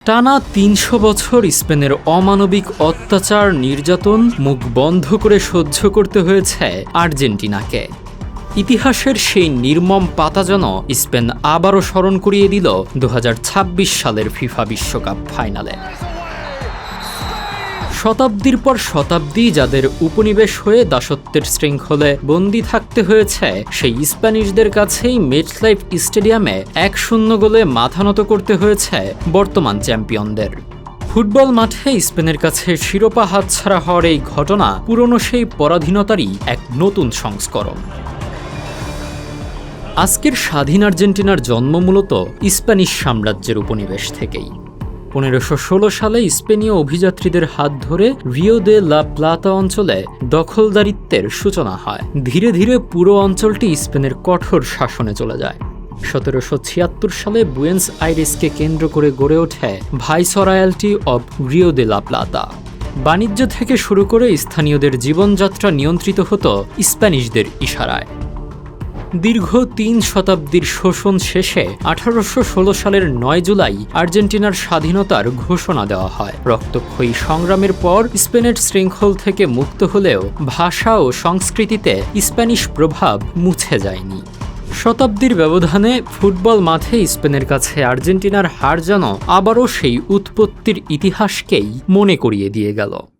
টানা ৩০০ বছর স্পেনের অমানবিক অত্যাচার নির্যাতন মুখ বন্ধ করে সহ্য করতে হয়েছে আর্জেন্টিনাকে। ইতিহাসের সেই নির্মম পাতা যেন স্পেন আবারও স্মরণ করিয়ে দিল ২০২৬ সালের ফিফা বিশ্বকাপ ফাইনালে। শতাব্দীর পর শতাব্দী যাদের উপনিবেশ হয়ে দাসত্বের শৃঙ্খলে বন্দী থাকতে হয়েছে, সেই স্প্যানিশদের কাছেই মেটলাইফ স্টেডিয়ামে ১-০ গোলে মাথা নত করতে হয়েছে বর্তমান চ্যাম্পিয়নদের। ফুটবল মাঠে স্পেনের কাছে শিরোপা হাতছাড়া হওয়ার এই ঘটনা পুরনো সেই পরাধীনতারই এক নতুন সংস্করণ। আজকের স্বাধীন আর্জেন্টিনার জন্ম মূলত স্প্যানিশ সাম্রাজ্যের উপনিবেশ থেকেই। ১৫১৬ সালে স্পেনীয় অভিযাত্রীদের হাত ধরে রিও দে লা প্লাতা অঞ্চলে দখলদারিত্বের সূচনা হয়। ধীরে ধীরে পুরো অঞ্চলটি স্পেনের কঠোর শাসনে চলে যায়। ১৭৭৬ সালে বুয়েন্স আইরেসকে কেন্দ্র করে গড়ে ওঠে ভাইসরয়ালটি অব রিও দে লা প্লাতা। বাণিজ্য থেকে শুরু করে স্থানীয়দের জীবনযাত্রা নিয়ন্ত্রিত হতো স্প্যানিশদের ইশারায়। দীর্ঘ ৩ শতাব্দীর শোষণ শেষে ১৮১৬ সালের ৯ জুলাই আর্জেন্টিনার স্বাধীনতার ঘোষণা দেওয়া হয়। রক্তক্ষয়ী সংগ্রামের পর স্পেনের শৃঙ্খল থেকে মুক্ত হলেও ভাষা ও সংস্কৃতিতে স্প্যানিশ প্রভাব মুছে যায়নি। শতাব্দীর ব্যবধানে ফুটবল মাঠে স্পেনের কাছে আর্জেন্টিনার হার যেন আবারও সেই উৎপত্তির ইতিহাসকেই মনে করিয়ে দিয়ে গেল।